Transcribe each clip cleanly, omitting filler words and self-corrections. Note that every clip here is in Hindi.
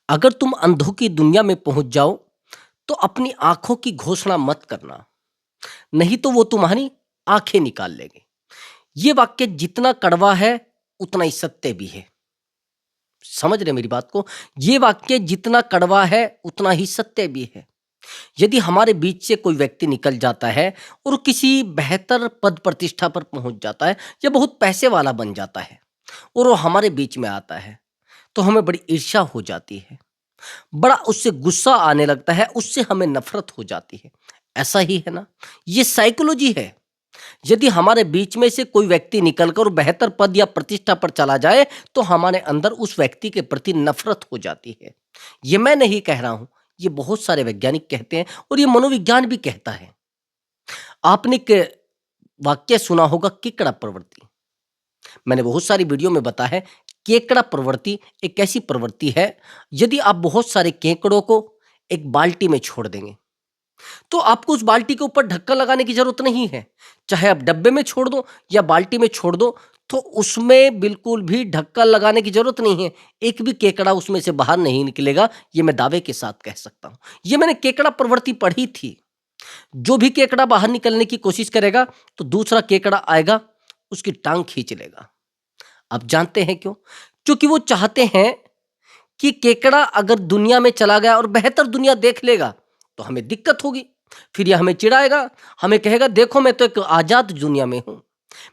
अगर तुम अंधों की दुनिया में पहुंच जाओ तो अपनी आंखों की घोषणा मत करना, नहीं तो वो तुम्हारी आंखें निकाल लेंगे। ये वाक्य जितना कड़वा है उतना ही सत्य भी है। समझ रहे मेरी बात को? ये वाक्य जितना कड़वा है उतना ही सत्य भी है। यदि हमारे बीच से कोई व्यक्ति निकल जाता है और किसी बेहतर पद प्रतिष्ठा पर पहुंच जाता है या बहुत पैसे वाला बन जाता है और वो हमारे बीच में आता है, तो हमें बड़ी ईर्ष्या हो जाती है, बड़ा उससे गुस्सा आने लगता है, उससे हमें नफरत हो जाती है। ऐसा ही है ना? ये साइकोलॉजी है। यदि हमारे बीच में से कोई व्यक्ति निकलकर बेहतर पद या प्रतिष्ठा पर चला जाए तो हमारे अंदर उस व्यक्ति के प्रति नफरत हो जाती है। ये मैं नहीं कह रहा हूं, ये बहुत सारे वैज्ञानिक कहते हैं और ये मनोविज्ञान भी कहता है। आपने एक वाक्य सुना होगा, केकड़ा प्रवृत्ति। मैंने बहुत सारी वीडियो में बताया है, केकड़ा प्रवृत्ति एक ऐसी प्रवृत्ति है, यदि आप बहुत सारे केकड़ों को एक बाल्टी में छोड़ देंगे तो आपको उस बाल्टी के ऊपर ढक्कन लगाने की जरूरत नहीं है। चाहे आप डब्बे में छोड़ दो या बाल्टी में छोड़ दो, तो उसमें बिल्कुल भी ढक्कन लगाने की जरूरत नहीं है। एक भी केकड़ा उसमें से बाहर नहीं निकलेगा, ये मैं दावे के साथ कह सकता हूं। ये मैंने केकड़ा प्रवृत्ति पढ़ी थी। जो भी केकड़ा बाहर निकलने की कोशिश करेगा तो दूसरा केकड़ा आएगा, उसकी टांग खींच लेगा। आप जानते हैं क्यों? क्योंकि वो चाहते हैं कि केकड़ा अगर दुनिया में चला गया और बेहतर दुनिया देख लेगा तो हमें दिक्कत होगी। फिर यह हमें चिढ़ाएगा, हमें कहेगा देखो मैं तो एक आजाद दुनिया में हूं,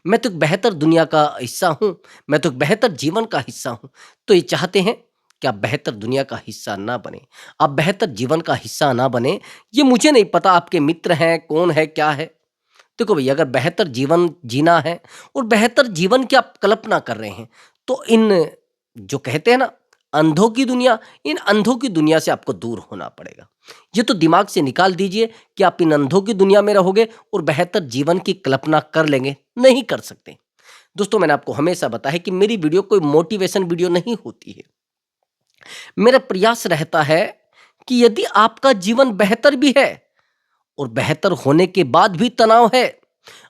मैं तो एक बेहतर दुनिया का हिस्सा हूं, मैं तो एक बेहतर जीवन का हिस्सा हूं। तो ये चाहते हैं कि आप बेहतर दुनिया का हिस्सा ना बने, आप बेहतर जीवन का हिस्सा ना बने। ये मुझे नहीं पता आपके मित्र हैं, कौन है, क्या है। देखो भैया, अगर बेहतर जीवन जीना है और बेहतर जीवन की आप कल्पना कर रहे हैं तो इन जो कहते हैं ना अंधों की दुनिया, इन अंधों की दुनिया से आपको दूर होना पड़ेगा। ये तो दिमाग से निकाल दीजिए कि आप इन अंधों की दुनिया में रहोगे और बेहतर जीवन की कल्पना कर लेंगे। नहीं कर सकते। दोस्तों, मैंने आपको हमेशा बताया है कि मेरी वीडियो कोई मोटिवेशन वीडियो नहीं होती है। मेरा प्रयास रहता है कि यदि आपका जीवन बेहतर भी है और बेहतर होने के बाद भी तनाव है,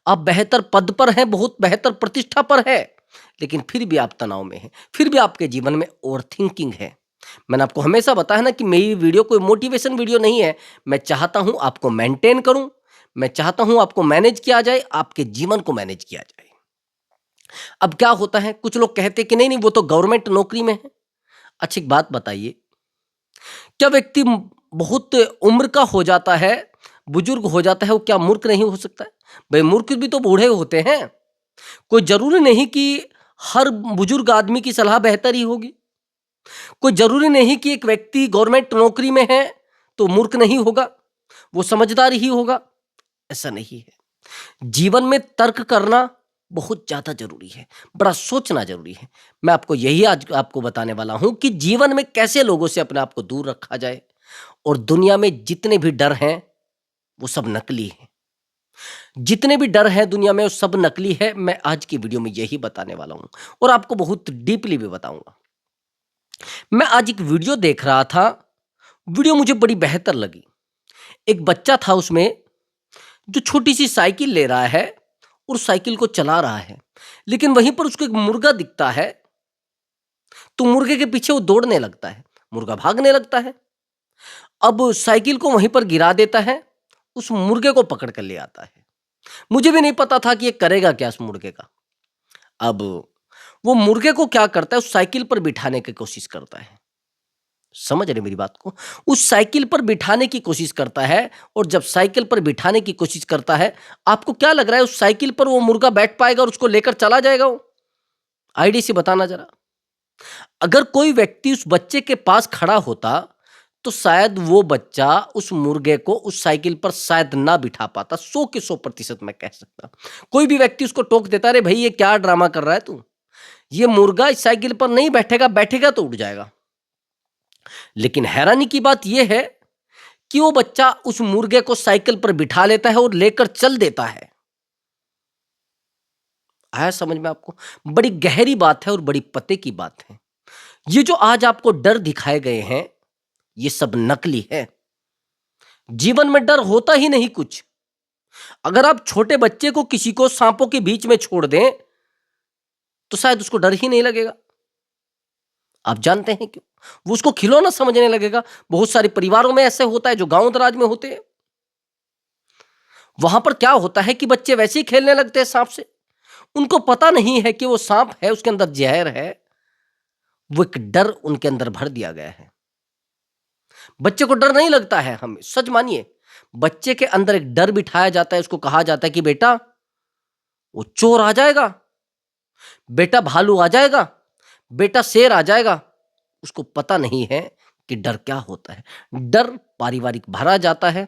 आप बेहतर पद पर हैं, बहुत बेहतर प्रतिष्ठा पर है, लेकिन फिर भी आप तनाव में हैं, फिर भी आपके जीवन में ओवर थिंकिंग है। मैंने आपको हमेशा बताया ना कि मेरी वीडियो कोई मोटिवेशन वीडियो नहीं है। मैं चाहता हूं आपको मेंटेन करूं, मैं चाहता हूं आपको मैनेज किया जाए, आपके जीवन को मैनेज किया जाए। अब क्या होता है, कुछ लोग कहते हैं कि नहीं नहीं वो तो गवर्नमेंट नौकरी में है। अच्छा, एक बात बताइए, क्या व्यक्ति बहुत उम्र का हो जाता है, बुजुर्ग हो जाता है, वो क्या मूर्ख नहीं हो सकता है? भाई मूर्ख भी तो बूढ़े होते हैं। कोई जरूरी नहीं कि हर बुजुर्ग आदमी की सलाह बेहतर ही होगी। कोई जरूरी नहीं कि एक व्यक्ति गवर्नमेंट नौकरी में है तो मूर्ख नहीं होगा, वो समझदार ही होगा। ऐसा नहीं है। जीवन में तर्क करना बहुत ज्यादा जरूरी है, बड़ा सोचना जरूरी है। मैं आपको यही आज आपको बताने वाला हूं कि जीवन में कैसे लोगों से अपने आप को दूर रखा जाए और दुनिया में जितने भी डर हैं वो सब नकली हैं। जितने भी डर हैं दुनिया में वो सब नकली है। मैं आज की वीडियो में यही बताने वाला हूं और आपको बहुत डीपली भी बताऊंगा। मैं आज एक वीडियो देख रहा था, वीडियो मुझे बड़ी बेहतर लगी। एक बच्चा था उसमें जो छोटी सी साइकिल ले रहा है और साइकिल को चला रहा है, लेकिन वहीं पर उसको एक मुर्गा दिखता है तो मुर्गे के पीछे वो दौड़ने लगता है, मुर्गा भागने लगता है। अब साइकिल को वहीं पर गिरा देता है, उस मुर्गे को पकड़ कर ले आता है। मुझे भी नहीं पता था कि ये करेगा क्या उस मुर्गे का। अब वो मुर्गे को क्या करता है, उस साइकिल पर बिठाने की कोशिश करता है। समझ रहे मेरी बात को? उस साइकिल पर बिठाने की कोशिश करता है और जब साइकिल पर बिठाने की कोशिश करता है, आपको क्या लग रहा है उस साइकिल पर वो मुर्गा बैठ पाएगा और उसको लेकर चला जाएगा वो? आईडी से बताना जरा। अगर कोई व्यक्ति उस बच्चे के पास खड़ा होता तो शायद वो बच्चा उस मुर्गे को उस साइकिल पर शायद ना बिठा पाता। 100% मैं कह सकता। कोई भी व्यक्ति उसको टोक देता, अरे भाई ये क्या ड्रामा कर रहा है तू, ये मुर्गा इस साइकिल पर नहीं बैठेगा, बैठेगा तो उड़ जाएगा। लेकिन हैरानी की बात यह है कि वो बच्चा उस मुर्गे को साइकिल पर बिठा लेता है और लेकर चल देता है। आया समझ में आपको? बड़ी गहरी बात है और बड़ी पते की बात है। ये जो आज आपको डर दिखाए गए हैं ये सब नकली है। जीवन में डर होता ही नहीं कुछ। अगर आप छोटे बच्चे को किसी को सांपों के बीच में छोड़ दें तो शायद उसको डर ही नहीं लगेगा। आप जानते हैं क्यों? वो उसको खिलौना समझने लगेगा। बहुत सारे परिवारों में ऐसे होता है जो गांव दराज में होते हैं। वहां पर क्या होता है कि बच्चे वैसे ही खेलने लगते हैं सांप से। उनको पता नहीं है कि वो सांप है, उसके अंदर जहर है। वो एक डर उनके अंदर भर दिया गया है। बच्चे को डर नहीं लगता है। हमें सच मानिए, बच्चे के अंदर एक डर बिठाया जाता है। उसको कहा जाता है कि बेटा वो चोर आ जाएगा, बेटा भालू आ जाएगा, बेटा शेर आ जाएगा। उसको पता नहीं है कि डर क्या होता है। डर पारिवारिक भरा जाता है,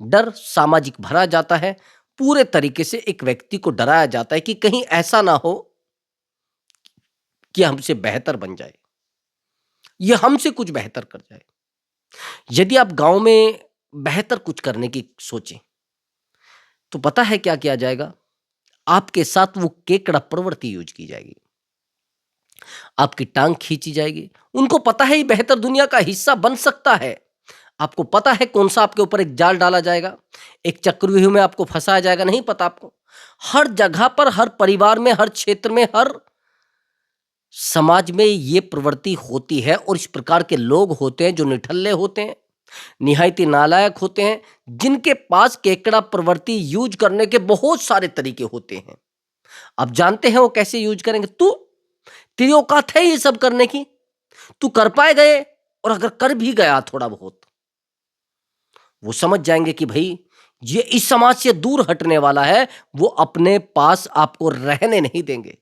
डर सामाजिक भरा जाता है। पूरे तरीके से एक व्यक्ति को डराया जाता है कि कहीं ऐसा ना हो कि हमसे बेहतर बन जाए, ये हमसे कुछ बेहतर कर जाए। यदि आप गांव में बेहतर कुछ करने की सोचें तो पता है क्या किया जाएगा? आपके साथ वो केकड़ा प्रवृत्ति यूज की जाएगी, आपकी टांग खींची जाएगी। उनको पता है ये बेहतर दुनिया का हिस्सा बन सकता है। आपको पता है कौन सा आपके ऊपर एक जाल डाला जाएगा, एक चक्रव्यूह में आपको फंसाया जाएगा, नहीं पता आपको। हर जगह पर, हर परिवार में, हर क्षेत्र में, हर समाज में ये प्रवृत्ति होती है। और इस प्रकार के लोग होते हैं जो निठल्ले होते हैं, निहायती नालायक होते हैं, जिनके पास केकड़ा प्रवृत्ति यूज करने के बहुत सारे तरीके होते हैं। आप जानते हैं वो कैसे यूज करेंगे? तेरी औकात है ये सब करने की? तू कर पाए गए? और अगर कर भी गया थोड़ा बहुत, वो समझ जाएंगे कि भाई ये इस समाज से दूर हटने वाला है। वो अपने पास आपको रहने नहीं देंगे।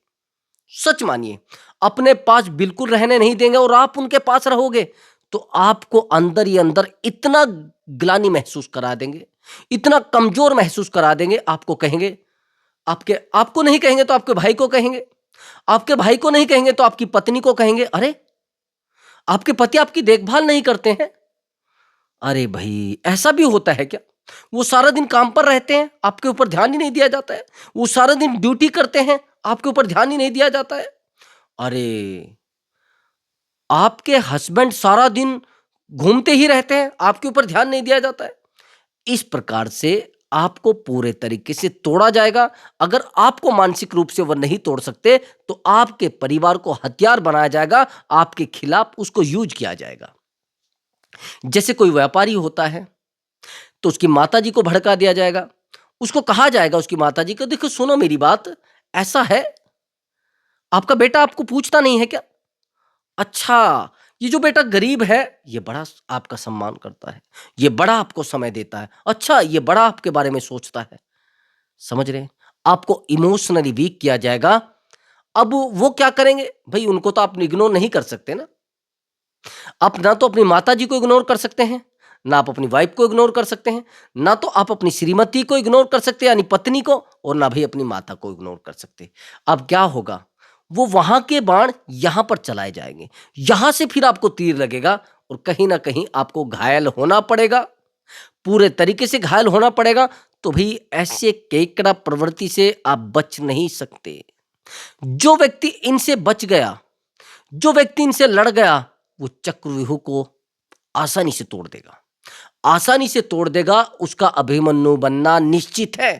सच मानिए, अपने पास बिल्कुल रहने नहीं देंगे। और आप उनके पास रहोगे तो आपको अंदर ही अंदर इतना ग्लानि महसूस करा देंगे, इतना कमजोर महसूस करा देंगे। आपको कहेंगे, आपको नहीं कहेंगे तो आपके भाई को कहेंगे, आपके भाई को नहीं कहेंगे तो आपकी पत्नी को कहेंगे। अरे, आपके पति आपकी देखभाल नहीं करते हैं। अरे भाई, ऐसा भी होता है क्या? वो सारा दिन काम पर रहते हैं, आपके ऊपर ध्यान ही नहीं दिया जाता है। वो सारा दिन ड्यूटी करते हैं, आपके ऊपर ध्यान ही नहीं दिया जाता है। अरे, आपके हस्बैंड सारा दिन घूमते ही रहते हैं, आपके ऊपर ध्यान नहीं दिया जाता है। इस प्रकार से आपको पूरे तरीके से तोड़ा जाएगा। अगर आपको मानसिक रूप से वह नहीं तोड़ सकते तो आपके परिवार को हथियार बनाया जाएगा, आपके खिलाफ उसको यूज किया जाएगा। जैसे कोई व्यापारी होता है तो उसकी माताजी को भड़का दिया जाएगा। उसको कहा जाएगा, उसकी माताजी को, देखो सुनो मेरी बात, ऐसा है, आपका बेटा आपको पूछता नहीं है क्या? अच्छा, ये जो बेटा गरीब है, ये बड़ा आपका सम्मान करता है, ये बड़ा आपको समय देता है। अच्छा, ये बड़ा आपके बारे में सोचता है। समझ रहे हैं? आपको इमोशनली वीक किया जाएगा। अब वो क्या करेंगे भाई? उनको तो आप इग्नोर नहीं कर सकते ना। आप ना तो अपनी माताजी को इग्नोर कर सकते हैं, ना आप अपनी वाइफ को इग्नोर कर सकते हैं, ना तो आप अपनी श्रीमती को इग्नोर कर सकते हैं यानी पत्नी को, और ना भाई अपनी माता को इग्नोर कर सकते। अब क्या होगा? वो वहां के बाण यहां पर चलाए जाएंगे, यहां से फिर आपको तीर लगेगा और कहीं ना कहीं आपको घायल होना पड़ेगा, पूरे तरीके से घायल होना पड़ेगा। तो भाई ऐसे केकड़ा प्रवृत्ति से आप बच नहीं सकते। जो व्यक्ति इनसे बच गया, जो व्यक्ति इनसे लड़ गया, वो चक्रव्यूह को आसानी से तोड़ देगा, आसानी से तोड़ देगा। उसका अभिमन्यु बनना निश्चित है।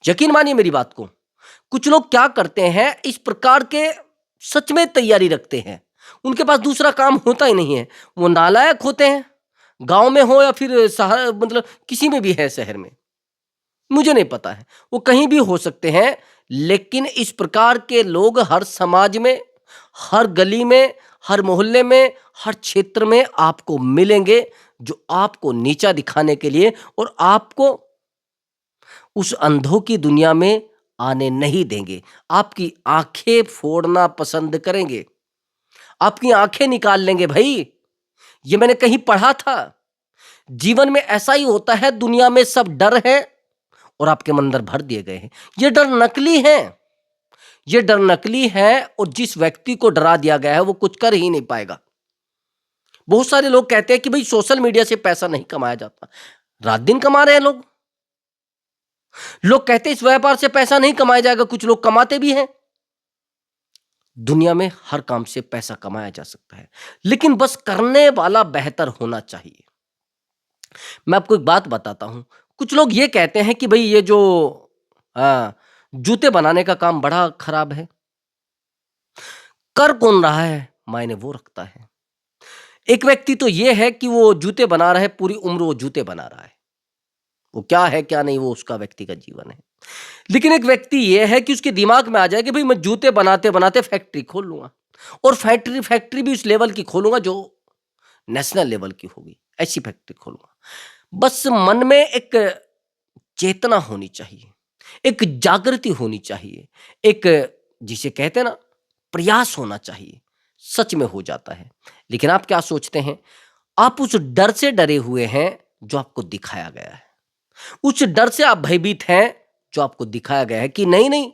यकीन मानिए मेरी बात को। कुछ लोग क्या करते हैं, इस प्रकार के सच में तैयारी रखते हैं, उनके पास दूसरा काम होता ही नहीं है। वो नालायक होते हैं, गांव में हो या फिर शहर, मतलब किसी में भी है, शहर में, मुझे नहीं पता है, वो कहीं भी हो सकते हैं। लेकिन इस प्रकार के लोग हर समाज में, हर गली में, हर मोहल्ले में, हर क्षेत्र में आपको मिलेंगे, जो आपको नीचा दिखाने के लिए और आपको उस अंधों की दुनिया में आने नहीं देंगे। आपकी आंखें फोड़ना पसंद करेंगे, आपकी आंखें निकाल लेंगे। भाई, ये मैंने कहीं पढ़ा था। जीवन में ऐसा ही होता है, दुनिया में सब डर है और आपके मन अंदर भर दिए गए हैं। ये डर नकली है, ये डर नकली है। और जिस व्यक्ति को डरा दिया गया है वो कुछ कर ही नहीं पाएगा। बहुत सारे लोग कहते हैं कि भाई सोशल मीडिया से पैसा नहीं कमाया जाता। रात दिन कमा रहे हैं लोग। लोग कहते हैं इस व्यापार से पैसा नहीं कमाया जाएगा, कुछ लोग कमाते भी हैं। दुनिया में हर काम से पैसा कमाया जा सकता है, लेकिन बस करने वाला बेहतर होना चाहिए। मैं आपको एक बात बताता हूं। कुछ लोग ये कहते हैं कि भाई ये जो जूते बनाने का काम बड़ा खराब है। कर कौन रहा है? मायने वो रखता है। एक व्यक्ति तो ये है कि वो जूते बना रहा है, पूरी उम्र वो जूते बना रहा है, वो क्या है क्या नहीं वो उसका व्यक्तिगत जीवन है। लेकिन एक व्यक्ति ये है कि उसके दिमाग में आ जाए कि भाई मैं जूते बनाते बनाते फैक्ट्री खोल लूंगा, और फैक्ट्री फैक्ट्री भी उस लेवल की खोलूंगा जो नेशनल लेवल की होगी, ऐसी फैक्ट्री खोलूंगा। बस मन में एक चेतना होनी चाहिए, एक जागृति होनी चाहिए, एक जिसे कहते हैं ना प्रयास होना चाहिए, सच में हो जाता है। लेकिन आप क्या सोचते हैं, आप उस डर से डरे हुए हैं जो आपको दिखाया गया है, उस डर से आप भयभीत हैं जो आपको दिखाया गया है कि नहीं नहीं,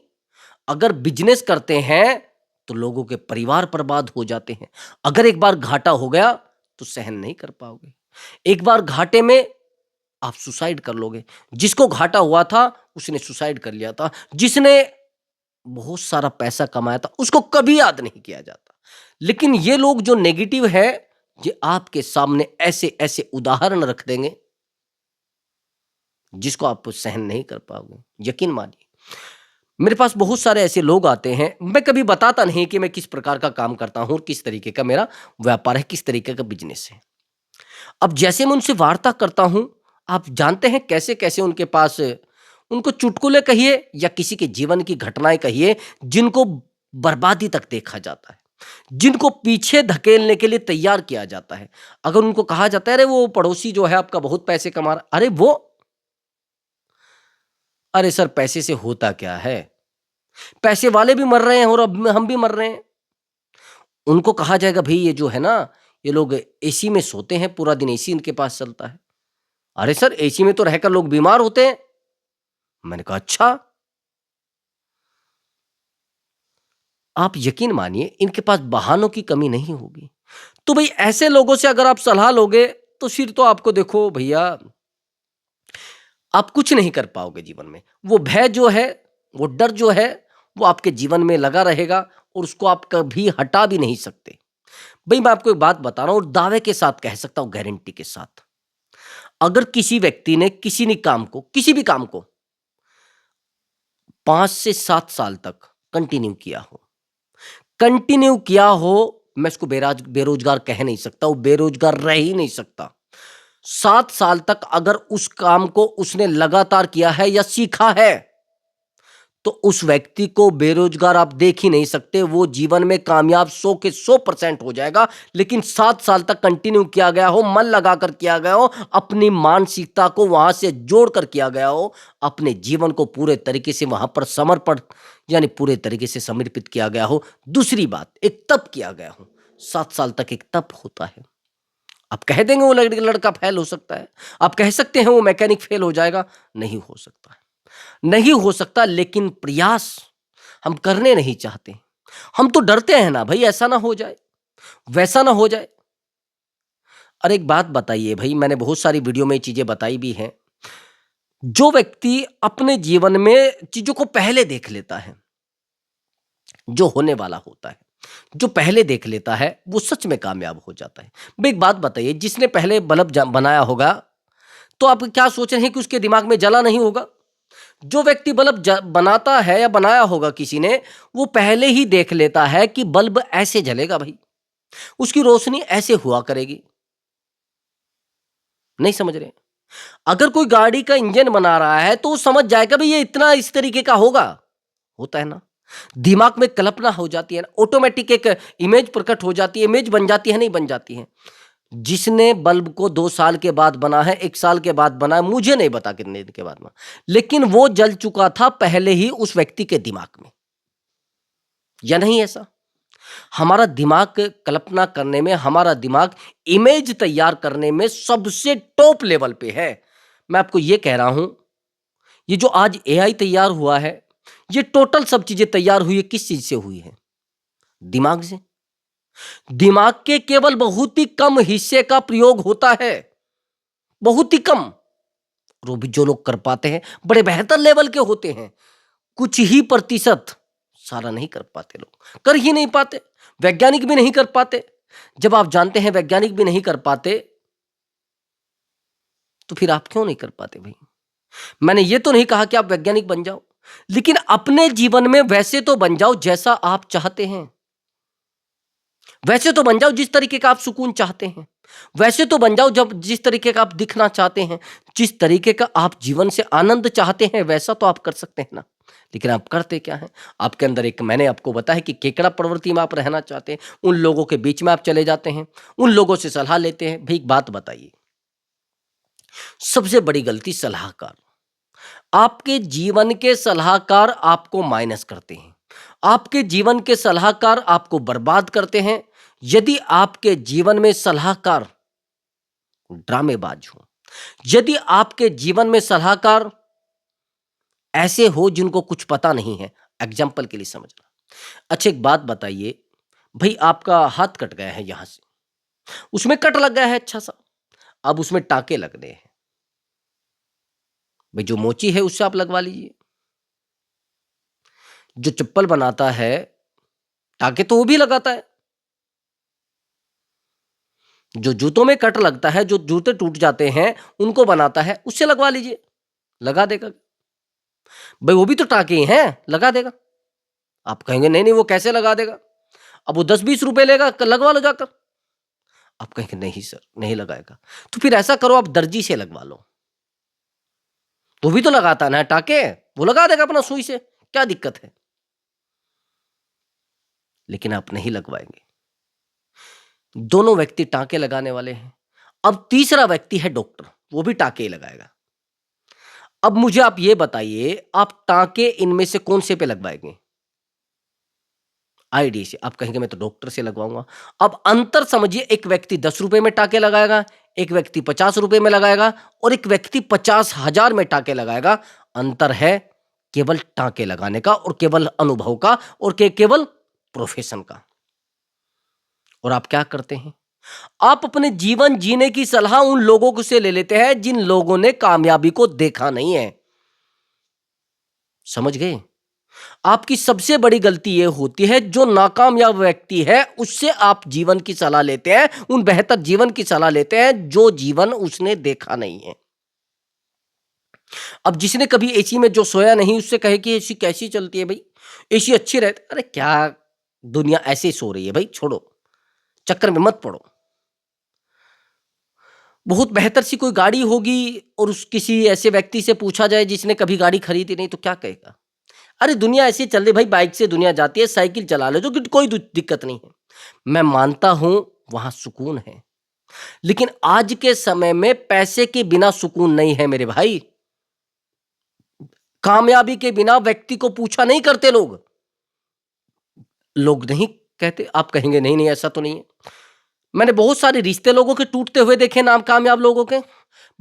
अगर बिजनेस करते हैं तो लोगों के परिवार बर्बाद हो जाते हैं, अगर एक बार घाटा हो गया तो सहन नहीं कर पाओगे, एक बार घाटे में आप सुसाइड कर लोगे। जिसको घाटा हुआ था उसने सुसाइड कर लिया था, जिसने बहुत सारा पैसा कमाया था उसको कभी याद नहीं किया जाता। लेकिन ये लोग जो नेगेटिव है, ये आपके सामने ऐसे ऐसे उदाहरण रख देंगे जिसको आप सहन नहीं कर पाओगे। यकीन मानिए, मेरे पास बहुत सारे ऐसे लोग आते हैं, मैं कभी बताता नहीं कि मैं किस प्रकार का काम करता हूं और किस तरीके का मेरा व्यापार है, किस तरीके का बिजनेस है। अब जैसे मैं उनसे वार्ता करता हूं, आप जानते हैं कैसे कैसे उनके पास उनको चुटकुले कहिए या किसी के जीवन की घटनाएं कहिए जिनको बर्बादी तक देखा जाता है, जिनको पीछे धकेलने के लिए तैयार किया जाता है। अगर उनको कहा जाता है अरे वो पड़ोसी जो है आपका बहुत पैसे कमा रहा, अरे सर पैसे से होता क्या है, पैसे वाले भी मर रहे हैं और अब हम भी मर रहे हैं। उनको कहा जाएगा भाई ये जो है ना, ये लोग एसी में सोते हैं, पूरा दिन एसी इनके पास चलता है। अरे सर एसी में तो रहकर लोग बीमार होते हैं। मैंने कहा अच्छा। आप यकीन मानिए इनके पास बहानों की कमी नहीं होगी। तो भाई ऐसे लोगों से अगर आप सलाह लोगे तो फिर तो आपको देखो भैया, आप कुछ नहीं कर पाओगे जीवन में। वो भय जो है, वो डर जो है, वो आपके जीवन में लगा रहेगा और उसको आप कभी हटा भी नहीं सकते। भाई मैं आपको एक बात बता रहा हूं और दावे के साथ कह सकता हूं, गारंटी के साथ, अगर किसी व्यक्ति ने किसी ने काम को, किसी भी काम को 5 से 7 साल तक कंटिन्यू किया हो, मैं इसको बेरोजगार कह नहीं सकता, वो बेरोजगार रह ही नहीं सकता। 7 साल तक अगर उस काम को उसने लगातार किया है या सीखा है तो उस व्यक्ति को बेरोजगार आप देख ही नहीं सकते। वो जीवन में कामयाब 100 के 100% हो जाएगा। लेकिन 7 साल तक कंटिन्यू किया गया हो, मन लगाकर किया गया हो, अपनी मानसिकता को वहां से जोड़कर किया गया हो, अपने जीवन को पूरे तरीके से वहां पर समर्पण यानी पूरे तरीके से समर्पित किया गया हो। दूसरी बात, एक तप किया गया हो। 7 साल तक एक तप होता है। आप कह देंगे वो लड़का फेल हो सकता है, आप कह सकते हैं वो मैकेनिक फेल हो जाएगा, नहीं हो सकता है, नहीं हो सकता। लेकिन प्रयास हम करने नहीं चाहते, हम तो डरते हैं ना भाई ऐसा ना हो जाए, वैसा ना हो जाए। और एक बात बताइए भाई, मैंने बहुत सारी वीडियो में ये चीजें बताई भी हैं, जो व्यक्ति अपने जीवन में चीजों को पहले देख लेता है, जो होने वाला होता है, जो पहले देख लेता है, वो सच में कामयाब हो जाता है। भाई एक बात बताइए, जिसने पहले बल्ब बनाया होगा तो आप क्या सोच रहे हैं कि उसके दिमाग में जला नहीं होगा? जो व्यक्ति बल्ब बनाता है या बनाया होगा किसी ने, वो पहले ही देख लेता है कि बल्ब ऐसे जलेगा भाई, उसकी रोशनी ऐसे हुआ करेगी। नहीं समझ रहे? अगर कोई गाड़ी का इंजन बना रहा है तो वो समझ जाएगा भाई ये इतना इस तरीके का होगा। होता है ना, दिमाग में कल्पना हो जाती है ना, ऑटोमेटिक एक इमेज प्रकट हो जाती है, इमेज बन जाती है, नहीं बन जाती है। जिसने बल्ब को 2 साल के बाद बना है, 1 साल के बाद बना है, मुझे नहीं पता कितने दिन के बाद बना, लेकिन वो जल चुका था पहले ही उस व्यक्ति के दिमाग में, या नहीं? ऐसा हमारा दिमाग कल्पना करने में, हमारा दिमाग इमेज तैयार करने में सबसे टॉप लेवल पे है। मैं आपको ये कह रहा हूं, ये जो आज एआई तैयार हुआ है, ये टोटल सब चीजें तैयार हुई है किस चीज से हुई है? दिमाग से। दिमाग के केवल बहुत ही कम हिस्से का प्रयोग होता है, बहुत ही कम। और वो भी जो लोग कर पाते हैं बड़े बेहतर लेवल के होते हैं, कुछ ही प्रतिशत, सारा नहीं कर पाते, लोग कर ही नहीं पाते, वैज्ञानिक भी नहीं कर पाते। जब आप जानते हैं वैज्ञानिक भी नहीं कर पाते तो फिर आप क्यों नहीं कर पाते भाई? मैंने ये तो नहीं कहा कि आप वैज्ञानिक बन जाओ, लेकिन अपने जीवन में वैसे तो बन जाओ जैसा आप चाहते हैं। वैसे तो बन जाओ जिस तरीके का आप सुकून चाहते हैं, वैसे तो बन जाओ जब जिस तरीके का आप दिखना चाहते हैं, जिस तरीके का आप जीवन से आनंद चाहते हैं, वैसा तो आप कर सकते हैं ना। लेकिन आप करते क्या हैं? आपके अंदर एक, मैंने आपको बताया कि केकड़ा प्रवृत्ति में आप रहना चाहते हैं, उन लोगों के बीच में आप चले जाते हैं, उन लोगों से सलाह लेते हैं। भई एक बात बताइए, सबसे बड़ी गलती सलाहकार, आपके जीवन के सलाहकार आपको माइनस करते हैं। आपके जीवन के सलाहकार आपको बर्बाद करते हैं। यदि आपके जीवन में सलाहकार ड्रामेबाज हो, यदि आपके जीवन में सलाहकार ऐसे हो जिनको कुछ पता नहीं है, एग्जाम्पल के लिए समझना। अच्छा एक बात बताइए, भाई आपका हाथ कट गया है यहां से, उसमें कट लग गया है अच्छा सा, अब उसमें टाके लगने हैं। भाई जो मोची है उससे आप लगवा लीजिए। जो चप्पल बनाता है टाके तो वो भी लगाता है। जो जूतों में कट लगता है, जो जूते टूट जाते हैं उनको बनाता है, उससे लगवा लीजिए, लगा देगा। भाई वो भी तो टाके ही हैं, लगा देगा। आप कहेंगे नहीं नहीं वो कैसे लगा देगा, अब वो 10-20 रुपए लेगा, लगवा लो जाकर। आप कहेंगे नहीं सर नहीं लगाएगा, तो फिर ऐसा करो आप दर्जी से लगवा लो, वो भी तो लगाता है ना टाके, वो लगा देगा अपना सुई से, क्या दिक्कत है। लेकिन आप नहीं लगवाएंगे। दोनों व्यक्ति टाके लगाने वाले हैं। अब तीसरा व्यक्ति है डॉक्टर, वो भी टाके ही लगाएगा। अब मुझे आप ये बताइए, आप टाके इनमें से कौन से पे लगवाएंगे? आईडी से। आप कहेंगे मैं तो डॉक्टर से लगवाऊंगा। अब अंतर समझिए, एक व्यक्ति 10 रुपए में टाके लगाएगा, एक व्यक्ति 50 रुपए में लगाएगा और एक व्यक्ति 50,000 में टाके लगाएगा। अंतर है केवल टाके लगाने का और केवल अनुभव का और केवल प्रोफेशन का। और आप क्या करते हैं? आप अपने जीवन जीने की सलाह उन लोगों को से ले लेते हैं जिन लोगों ने कामयाबी को देखा नहीं है। समझ गए? आपकी सबसे बड़ी गलती यह होती है, जो नाकामयाब व्यक्ति है उससे आप जीवन की सलाह लेते हैं, उन बेहतर जीवन की सलाह लेते हैं जो जीवन उसने देखा नहीं है। अब जिसने कभी एसी में जो सोया नहीं, उससे कहे कि एसी कैसी चलती है भाई, एसी अच्छी रहती, अरे क्या दुनिया ऐसे ही सो रही है भाई, छोड़ो, चक्कर में मत पड़ो। बहुत बेहतर सी कोई गाड़ी होगी और उस किसी ऐसे व्यक्ति से पूछा जाए जिसने कभी गाड़ी खरीदी नहीं, तो क्या कहेगा? अरे दुनिया ऐसी चल रही भाई, बाइक से दुनिया जाती है, साइकिल चला लो जो कि कोई दिक्कत नहीं है। मैं मानता हूं वहां सुकून है, लेकिन आज के समय में पैसे के बिना सुकून नहीं है मेरे भाई। कामयाबी के बिना व्यक्ति को पूछा नहीं करते लोग। लोग नहीं कहते, आप कहेंगे नहीं नहीं ऐसा तो नहीं है। मैंने बहुत सारे रिश्ते लोगों के टूटते हुए देखे, नाकामयाब लोगों के।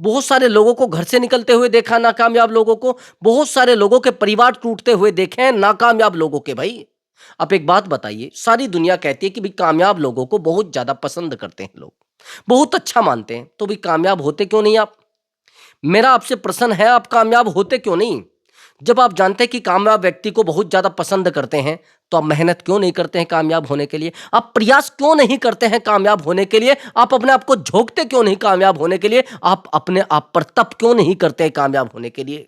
बहुत सारे लोगों को घर से निकलते हुए देखा, नाकामयाब लोगों को। बहुत सारे लोगों के परिवार टूटते हुए देखे हैं, नाकामयाब लोगों के। भाई आप एक बात बताइए, सारी दुनिया कहती है कि भाई कामयाब लोगों को बहुत ज्यादा पसंद करते हैं लोग, बहुत अच्छा मानते हैं, तो भाई कामयाब होते क्यों नहीं आप? मेरा आपसे प्रश्न है, आप कामयाब होते क्यों नहीं? जब आप जानते हैं कि कामयाब व्यक्ति को बहुत ज्यादा पसंद करते हैं, तो आप मेहनत क्यों नहीं करते हैं कामयाब होने के लिए? आप प्रयास क्यों नहीं करते हैं कामयाब होने के लिए? आप अपने आप को झोंकते क्यों नहीं कामयाब होने के लिए? आप अपने आप पर तप क्यों नहीं करते हैं कामयाब होने के लिए?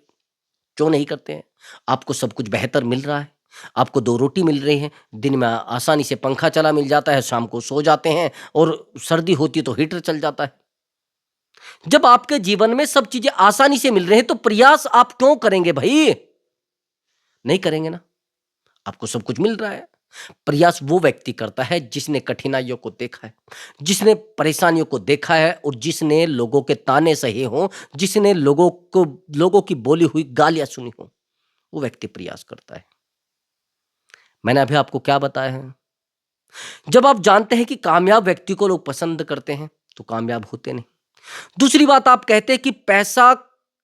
क्यों नहीं करते हैं? आपको सब कुछ बेहतर मिल रहा है, आपको 2 रोटी मिल रही है, दिन में आसानी से पंखा चला मिल जाता है, शाम को सो जाते हैं, और सर्दी होती है तो हीटर चल जाता है। जब आपके जीवन में सब चीजें आसानी से मिल रही हैं, तो प्रयास आप क्यों करेंगे भाई? नहीं करेंगे ना। आपको सब कुछ मिल रहा है। प्रयास वो व्यक्ति करता है जिसने कठिनाइयों को देखा है, जिसने परेशानियों को देखा है, और जिसने लोगों के ताने सहे हों, जिसने लोगों की बोली हुई गालियां सुनी हो, वो व्यक्ति प्रयास करता है। मैंने अभी आपको क्या बताया है? जब आप जानते हैं कि कामयाब व्यक्ति को लोग पसंद करते हैं, तो कामयाब होते नहीं। दूसरी बात, आप कहते हैं कि पैसा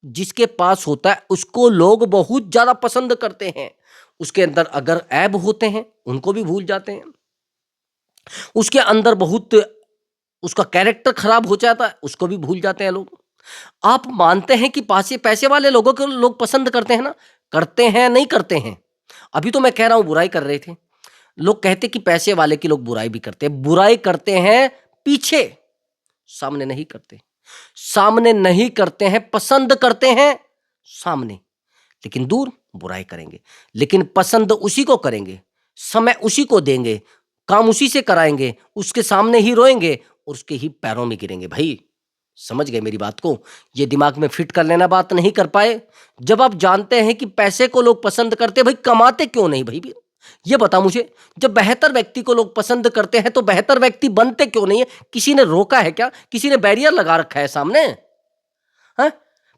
जिसके पास होता है उसको लोग बहुत ज्यादा पसंद करते हैं। उसके अंदर अगर ऐब होते हैं उनको भी भूल जाते हैं। उसके अंदर बहुत, उसका कैरेक्टर खराब हो जाता है, उसको भी भूल जाते हैं लोग। आप मानते हैं कि पैसे पैसे वाले लोगों को लोग पसंद करते हैं ना? करते हैं, नहीं करते हैं? अभी तो मैं कह रहा हूं बुराई कर रहे थे। लोग कहते कि पैसे वाले की लोग बुराई भी करते हैं। बुराई करते हैं पीछे, सामने नहीं करते। सामने नहीं करते हैं, पसंद करते हैं सामने, लेकिन दूर बुराई करेंगे। लेकिन पसंद उसी को करेंगे, समय उसी को देंगे काम उसी से कराएंगे, उसके सामने ही रोएंगे और उसके ही पैरों में गिरेंगे। भाई समझ गए मेरी बात को? ये दिमाग में फिट कर लेना, बात नहीं कर पाए? जब आप जानते हैं कि पैसे को लोग पसंद करते हैं, भाई कमाते क्यों नहीं भाई? ये बता मुझे, जब बेहतर व्यक्ति को लोग पसंद करते हैं तो बेहतर व्यक्ति बनते क्यों नहीं है? किसी ने रोका है क्या? किसी ने बैरियर लगा रखा है सामने? हाँ,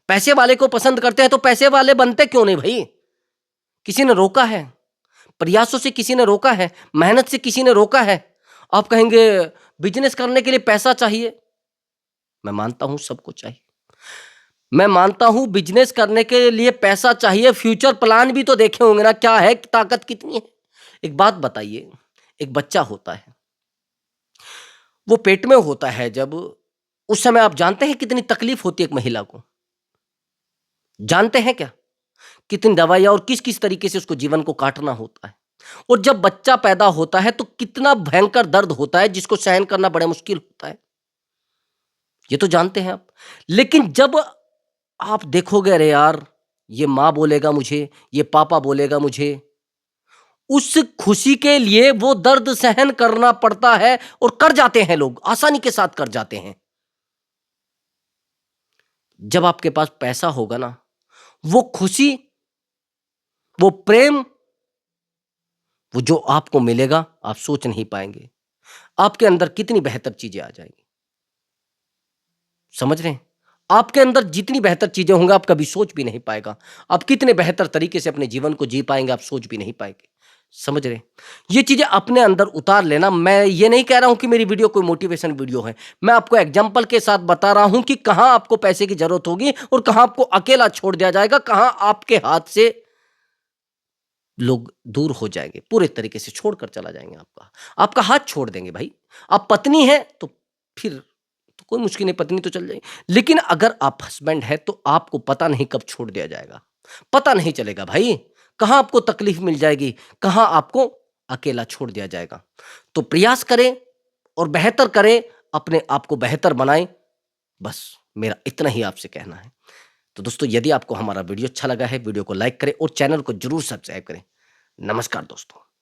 पैसे वाले को पसंद करते हैं तो पैसे वाले बनते क्यों नहीं भाई? किसी ने रोका है? प्रयासों से किसी ने रोका है? मेहनत से किसी ने रोका है? आप कहेंगे बिजनेस करने के लिए पैसा चाहिए। मैं मानता हूं सबको चाहिए, मैं मानता हूं बिजनेस करने के लिए पैसा चाहिए, फ्यूचर प्लान भी तो देखे होंगे ना, क्या है, ताकत कितनी है। एक बात बताइए, एक बच्चा होता है, वो पेट में होता है जब, उस समय आप जानते हैं कितनी तकलीफ होती है एक महिला को? जानते हैं क्या? कितनी दवाइयां और किस किस तरीके से उसको जीवन को काटना होता है। और जब बच्चा पैदा होता है तो कितना भयंकर दर्द होता है जिसको सहन करना बड़ा मुश्किल होता है, ये तो जानते हैं आप। लेकिन जब आप देखोगे, अरे यार ये माँ बोलेगा मुझे, ये पापा बोलेगा मुझे, उस खुशी के लिए वो दर्द सहन करना पड़ता है और कर जाते हैं लोग, आसानी के साथ कर जाते हैं। जब आपके पास पैसा होगा ना, वो खुशी, वो प्रेम, वो जो आपको मिलेगा आप सोच नहीं पाएंगे। आपके अंदर कितनी बेहतर चीजें आ जाएंगी, समझ रहे हैं? आपके अंदर जितनी बेहतर चीजें होंगी आप कभी सोच भी नहीं पाएगा। आप कितने बेहतर तरीके से अपने जीवन को जी पाएंगे आप सोच भी नहीं पाएंगे। समझ रहे हैं? ये चीजें अपने अंदर उतार लेना। मैं ये नहीं कह रहा हूं कि मेरी वीडियो कोई मोटिवेशन वीडियो है, मैं आपको एग्जांपल के साथ बता रहा हूं कि कहां आपको पैसे की जरूरत होगी और कहां आपको अकेला छोड़ दिया जाएगा, कहां आपके हाथ से लोग दूर हो जाएंगे, पूरे तरीके से छोड़कर चला जाएंगे, आपका आपका हाथ छोड़ देंगे। भाई आप पत्नी है तो फिर तो कोई मुश्किल नहीं, पत्नी तो चल जाएगी। लेकिन अगर आप हस्बैंड है तो आपको पता नहीं कब छोड़ दिया जाएगा, पता नहीं चलेगा भाई, कहां आपको तकलीफ मिल जाएगी, कहां आपको अकेला छोड़ दिया जाएगा। तो प्रयास करें और बेहतर करें, अपने आप को बेहतर बनाएं। बस मेरा इतना ही आपसे कहना है। तो दोस्तों, यदि आपको हमारा वीडियो अच्छा लगा है, वीडियो को लाइक करें और चैनल को जरूर सब्सक्राइब करें। नमस्कार दोस्तों।